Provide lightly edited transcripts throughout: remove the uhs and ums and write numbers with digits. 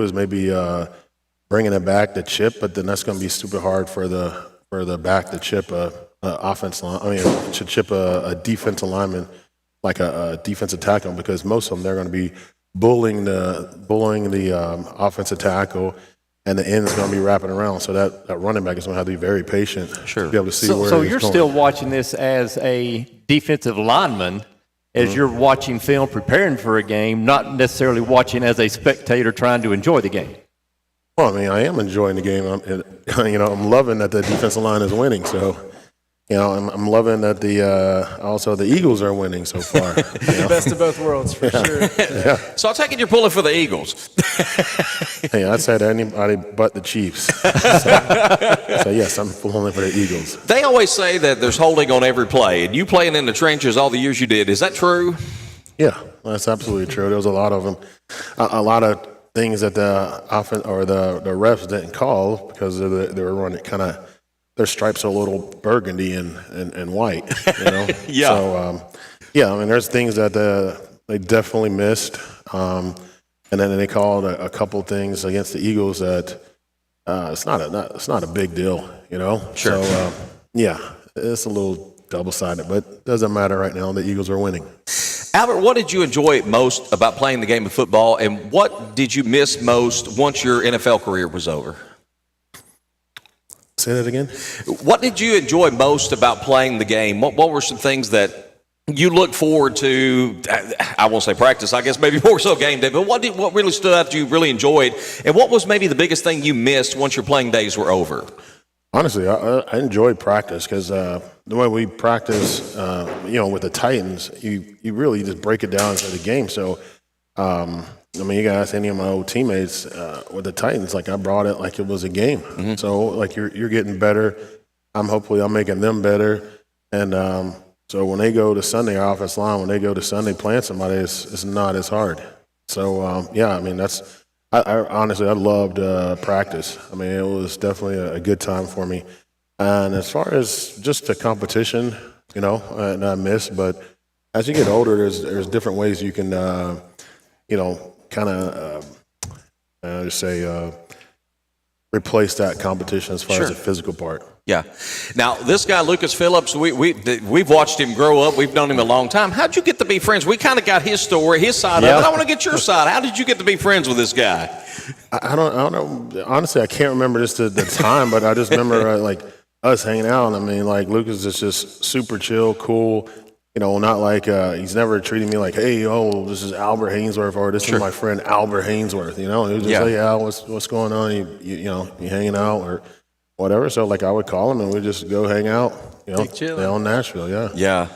is maybe bringing it back to chip, but then that's going to be super hard for the back to chip a offense line. I mean, to chip a defensive lineman like a defensive tackle, because most of them, they're going to be bullying the offensive tackle, and the end is going to be wrapping around. So that running back is going to have to be very patient to be able to see where So it's you're going. still watching this as a defensive lineman, as you're watching film, preparing for a game, not necessarily watching as a spectator trying to enjoy the game. Well, I mean, I am enjoying the game. I'm loving that the defensive line is winning. So, I'm loving that also the Eagles are winning so far. The best of both worlds, for sure. Yeah. So I take it you're pulling for the Eagles. Hey, I'd say to anybody but the Chiefs. So yes, I'm pulling for the Eagles. They always say that there's holding on every play, and you playing in the trenches all the years you did. Is that true? Yeah, that's absolutely true. There was a lot of them. A lot of things that the offense or the refs didn't call because they were running kind of their stripes are a little burgundy and white, Yeah. So I mean, there's things that they definitely missed, and then they called a couple things against the Eagles that it's not a big deal, Sure. So it's a little double-sided, but it doesn't matter right now. The Eagles are winning. Albert, what did you enjoy most about playing the game of football, and what did you miss most once your NFL career was over? Say that again? What did you enjoy most about playing the game? What were some things that you look forward to? I won't say practice, I guess maybe more so game day, but what really stood out that you really enjoyed, and what was maybe the biggest thing you missed once your playing days were over? Honestly, I enjoyed practice because the way we practice, with the Titans, you really just break it down into the game. So, you can ask any of my old teammates with the Titans. Like, I brought it like it was a game. Mm-hmm. So, like, you're getting better. I'm making them better. And so when they go to Sunday, our offensive line, when they go to Sunday playing somebody, it's not as hard. So, I honestly loved practice. I mean, it was definitely a good time for me. And as far as just the competition, and I miss, but as you get older, there's different ways you can, replace that competition as far as the physical part. Yeah. Now, this guy, Lucas Phillips, we've watched him grow up. We've known him a long time. How'd you get to be friends? We kind of got his story, his side of it. I want to get your side. How did you get to be friends with this guy? I don't know. Honestly, I can't remember just the time, but I just remember like us hanging out. I mean, like Lucas is just super chill, cool. Not like he's never treating me like, hey, this is Albert Haynesworth, or this is my friend Albert Haynesworth. He was just like, yeah, what's going on? You hanging out or whatever. So like I would call him and we'd just go hang out. In Nashville. Yeah.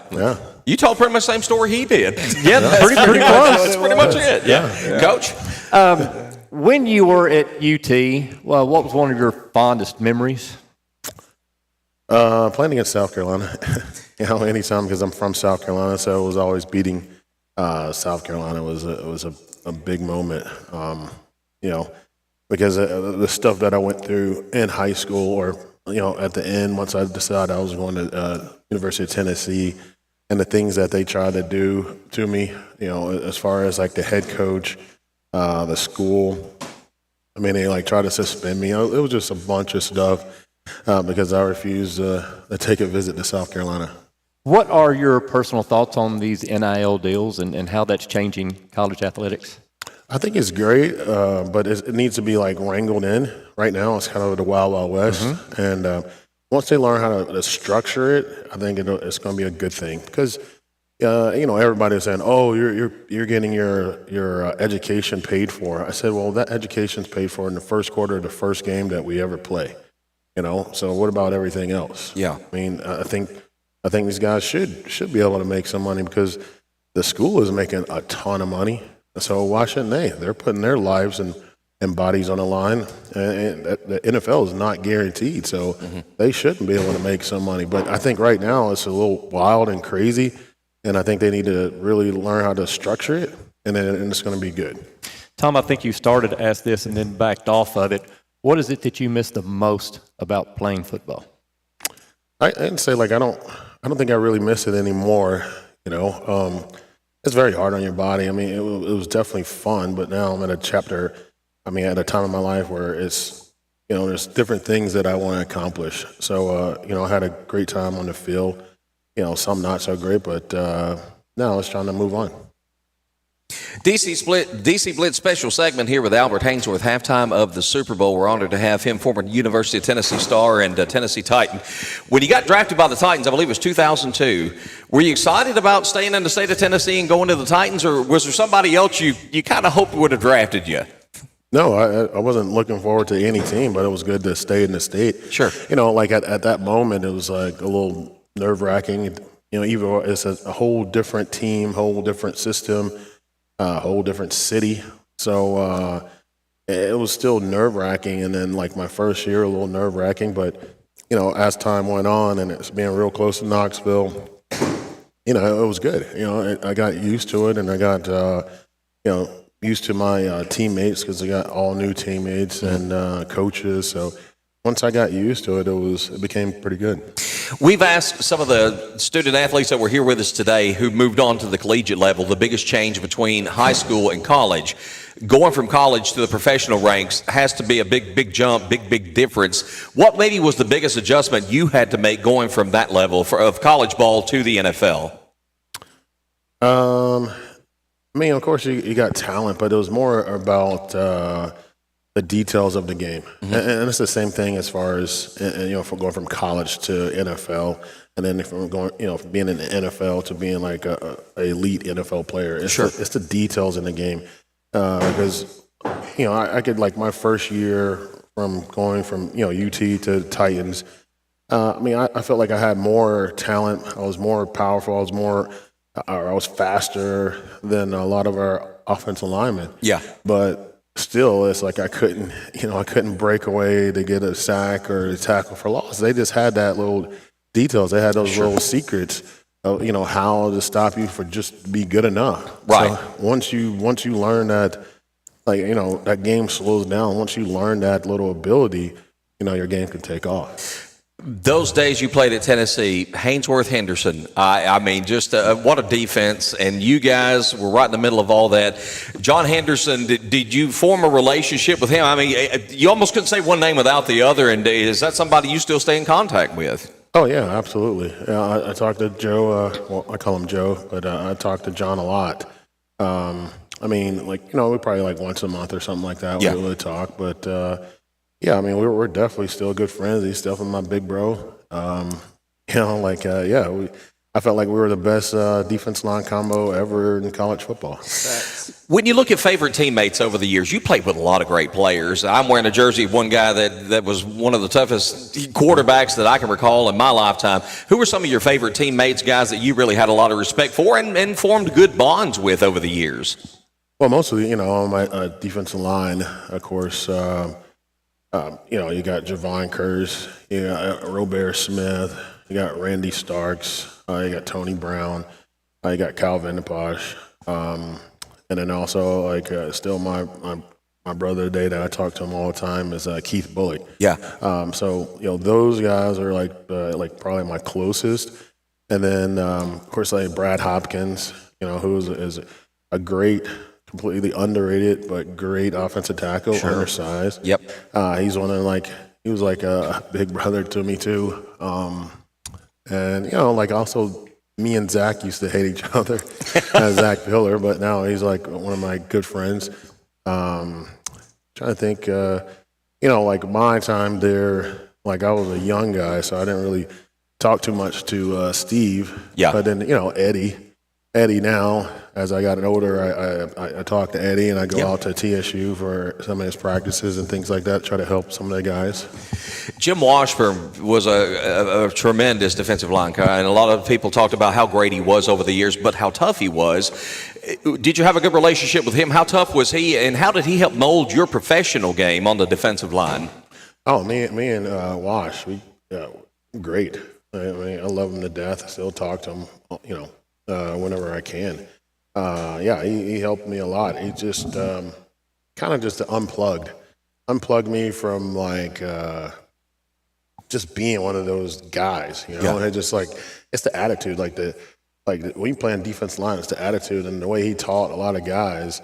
You told pretty much the same story he did. Yeah, pretty close. That's pretty much it. Yeah. Coach. When you were at UT, what was one of your fondest memories? Playing against South Carolina. Anytime, because I'm from South Carolina, so it was always beating South Carolina was a big moment. Because the stuff that I went through in high school, or at the end, once I decided I was going to University of Tennessee, and the things that they tried to do to me, as far as like the head coach, the school. I mean, they like tried to suspend me. It was just a bunch of stuff because I refused to take a visit to South Carolina. What are your personal thoughts on these NIL deals and how that's changing college athletics? I think it's great, but it needs to be like wrangled in. Right now, it's kind of the wild, wild west. Mm-hmm. And once they learn how to structure it, I think it's going to be a good thing. Because everybody's saying, "Oh, you're getting your education paid for." I said, "Well, that education's paid for in the first quarter of the first game that we ever play." So what about everything else? Yeah. I mean, I think these guys should be able to make some money because the school is making a ton of money. So why shouldn't they? They're putting their lives and bodies on the line, and the NFL is not guaranteed, so they shouldn't be able to make some money. But I think right now it's a little wild and crazy, and I think they need to really learn how to structure it, and it's going to be good. Tom, I think you started to ask this and then backed off of it. What is it that you miss the most about playing football? I didn't say like I don't think I really miss it anymore. It's very hard on your body. I mean, it was definitely fun, but now I'm at a chapter I mean, at a time in my life where it's, there's different things that I want to accomplish. So, I had a great time on the field. Some not so great, but now I was trying to move on. DC Blitz special segment here with Albert Haynesworth, halftime of the Super Bowl. We're honored to have him, former University of Tennessee star and Tennessee Titan. When you got drafted by the Titans, I believe it was 2002, were you excited about staying in the state of Tennessee and going to the Titans, or was there somebody else you kind of hoped would have drafted you? No, I wasn't looking forward to any team, but it was good to stay in the state. Sure. Like at that moment, it was like a little nerve-wracking. Even it's a whole different team, whole different system, whole different city. So it was still nerve-wracking. And then like my first year, a little nerve-wracking. But, as time went on and it's being real close to Knoxville, it was good. I got used to it, and I got, used to my teammates, because I got all new teammates and coaches. So once I got used to it, it became pretty good. We've asked some of the student athletes that were here with us today who moved on to the collegiate level, the biggest change between high school and college. Going from college to the professional ranks has to be a big jump, big difference. What maybe was the biggest adjustment you had to make going from that level of college ball to the NFL? I mean, of course, you got talent, but it was more about the details of the game. Mm-hmm. And it's the same thing as far as, from going from college to NFL, and then from going, from being in the NFL to being like a elite NFL player. It's the details in the game. Because, I could, like, my first year from going from, UT to Titans, I felt like I had more talent. I was more powerful. I was faster than a lot of our offensive linemen. Yeah. But still, it's like I couldn't break away to get a sack or a tackle for loss. They just had that little details. They had those little secrets of, how to stop you for just be good enough. Right. So once you learn that, like, that game slows down. Once you learn that little ability, your game can take off. Those days you played at Tennessee, Haynesworth, Henderson, just what a defense, and you guys were right in the middle of all that. John Henderson, did you form a relationship with him? You almost couldn't say one name without the other, and is that somebody you still stay in contact with? Oh, yeah, absolutely. I talked to Joe, I call him Joe, but I talked to John a lot. We probably like once a month or something like that. We would talk, but we're definitely still good friends. He's definitely my big bro. I felt like we were the best defense line combo ever in college football. When you look at favorite teammates over the years, you played with a lot of great players. I'm wearing a jersey of one guy that was one of the toughest quarterbacks that I can recall in my lifetime. Who were some of your favorite teammates, guys that you really had a lot of respect for and formed good bonds with over the years? Well, mostly, on my defensive line, of course. You got Javon Curse, you got Robert Smith, you got Randy Starks, you got Tony Brown, you got Kyle Vanderposh, and then also still my brother today that I talk to him all the time is Keith Bullock. Yeah. Those guys are like probably my closest, and then of course Brad Hopkins, who is a great, completely underrated but great offensive tackle, undersized. Yep. He's he was like a big brother to me too. And also me and Zach used to hate each other, Zach Pillar, but now he's like one of my good friends. Trying to think, my time there, I was a young guy, so I didn't really talk too much to Steve. Yeah. But then, Eddie now, as I got older, I talk to Eddie, and I go out to TSU for some of his practices and things like that, try to help some of the guys. Jim Washburn was a tremendous defensive line guy, and a lot of people talked about how great he was over the years, but how tough he was. Did you have a good relationship with him? How tough was he, and how did he help mold your professional game on the defensive line? Oh, me and Wash, great. I love him to death. I still talk to him, whenever I can. He helped me a lot. He just kind of just unplugged me from just being one of those guys, And just it's the attitude, when you play on defense line, it's the attitude and the way he taught a lot of guys.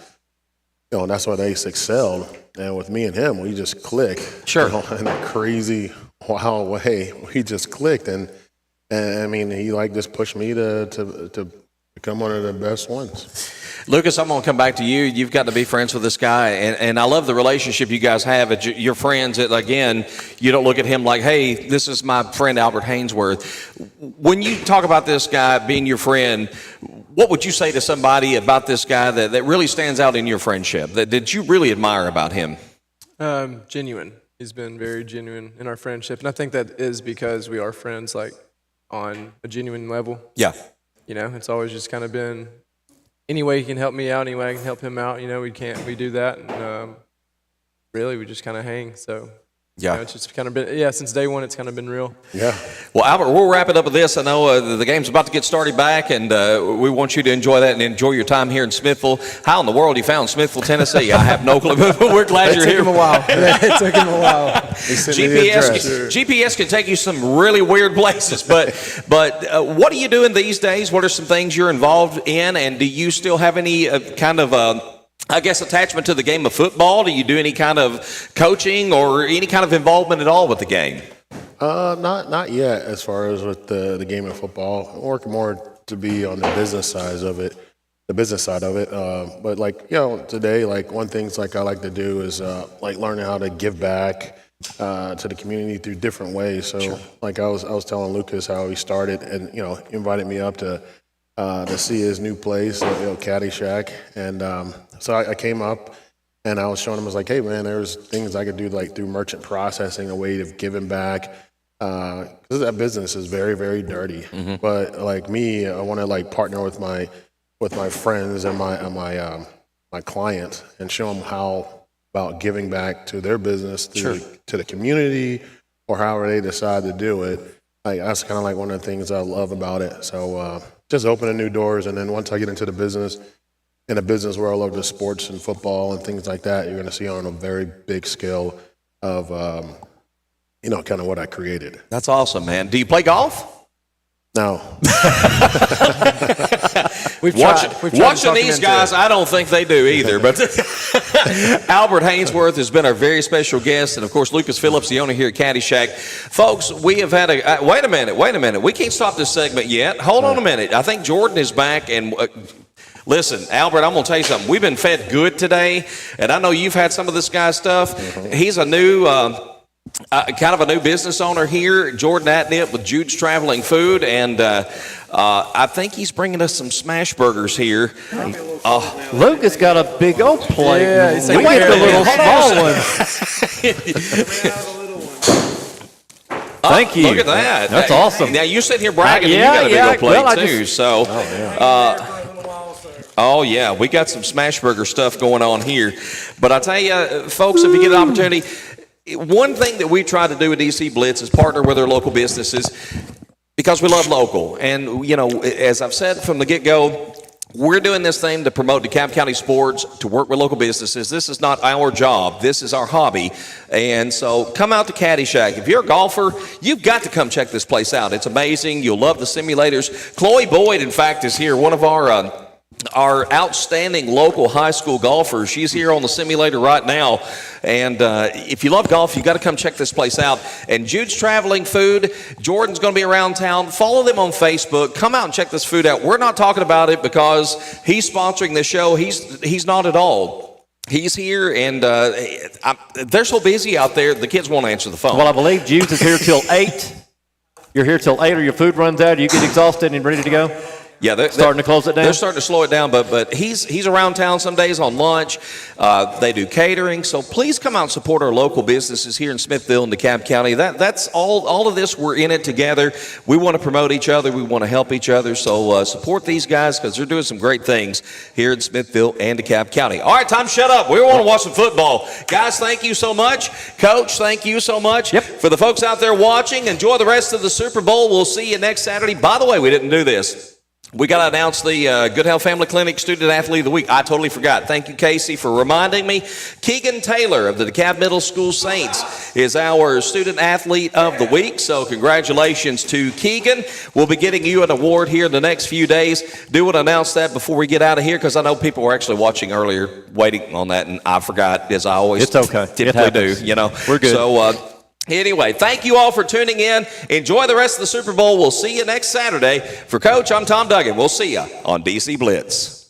and that's why they excelled. And with me and him, we just click. Sure. In a crazy, wild way, we just clicked, and I mean, he just pushed me to become one of the best ones. Lucas, I'm going to come back to you. You've got to be friends with this guy, and I love the relationship you guys have. You're friends. Again, you don't look at him like, hey, this is my friend Albert Haynesworth. When you talk about this guy being your friend, what would you say to somebody about this guy that really stands out in your friendship, that you really admire about him? Genuine. He's been very genuine in our friendship, and I think that is because we are friends, on a genuine level. Yeah. It's always just kind of been, any way he can help me out, any way I can help him out, we do that, and really we just kind of hang, so. Yeah. It's just kind of been, since day one, it's kind of been real. Yeah. Well, Albert, we'll wrap it up with this. I know the game's about to get started back, and we want you to enjoy that and enjoy your time here in Smithville. How in the world you found Smithville, Tennessee? I have no clue, but we're glad you're here. It took him a while. It took him a while. GPS can take you some really weird places, but what are you doing these days? What are some things you're involved in, and do you still have any attachment to the game of football? Do you do any kind of coaching or any kind of involvement at all with the game? Not yet as far as with the game of football. I work more to be on the business side of it. But today, one thing I like to do is learning how to give back to the community through different ways. So sure. I was telling Lucas how he started, and invited me up to see his new place, Caddyshack, and so I came up and I was showing him, I was like, hey man, there's things I could do through merchant processing, a way of giving back, because that business is very, very dirty. Mm-hmm. But me, I want to partner with my friends and my clients and show them how about giving back to their business, to the community, or however they decide to do it. That's kind of one of the things I love about it. So just opening new doors, and then once I get into the business world of the sports and football and things like that, you're going to see on a very big scale of kind of what I created. That's awesome, man. Do you play golf? No. Watching these guys, I don't think they do either. But Albert Haynesworth has been our very special guest, and of course Lucas Phillips, the owner here at Caddyshack. Folks, we have had wait a minute. We can't stop this segment yet. Hold on a minute. I think Jordan is back, and listen, Albert, I'm going to tell you something. We've been fed good today, and I know you've had some of this guy's stuff. Mm-hmm. He's a new kind of a new business owner here, Jordan Atnip with Jude's Traveling Food, and I think he's bringing us some smash burgers here. Lucas got a big old plate. Yeah, we went the little small one. Thank you. Look at that. That's awesome. Now you sit here bragging, and you got a big old plate too. So, we got some smash burger stuff going on here. But I tell you, folks, if you get an opportunity, one thing that we try to do at DC Blitz is partner with our local businesses because we love local. And, as I've said from the get-go, we're doing this thing to promote DeKalb County Sports, to work with local businesses. This is not our job. This is our hobby. And so come out to Caddyshack. If you're a golfer, you've got to come check this place out. It's amazing. You'll love the simulators. Chloe Boyd, in fact, is here, one of our outstanding local high school golfers. She's here on the simulator right now. And if you love golf, you've got to come check this place out. And Jude's Traveling Food, Jordan's going to be around town. Follow them on Facebook. Come out and check this food out. We're not talking about it because he's sponsoring the show. He's not at all. He's here, and they're so busy out there, the kids won't answer the phone. Well, I believe Jude's is here till 8. You're here till 8, or your food runs out, or you get exhausted and ready to go? Yeah, they're starting to close it down. They're starting to slow it down, but he's around town some days on lunch. They do catering, so please come out and support our local businesses here in Smithville and DeKalb County. That's all of this. We're in it together. We want to promote each other. We want to help each other. So support these guys because they're doing some great things here in Smithville and DeKalb County. All right, time to shut up. We want to watch some football, guys. Thank you so much, Coach. Thank you so much. Yep. For the folks out there watching, enjoy the rest of the Super Bowl. We'll see you next Saturday. By the way, we didn't do this. We got to announce the Good Health Family Clinic Student Athlete of the Week. I totally forgot. Thank you, Casey, for reminding me. Keegan Taylor of the DeKalb Middle School Saints is our Student Athlete of the Week. So congratulations to Keegan. We'll be getting you an award here in the next few days. Do want to announce that before we get out of here, because I know people were actually watching earlier, waiting on that, and I forgot, as I always It's okay. typically do. You know, we're good. So. Anyway, thank you all for tuning in. Enjoy the rest of the Super Bowl. We'll see you next Saturday. For Coach, I'm Tom Duggan. We'll see you on DC Blitz.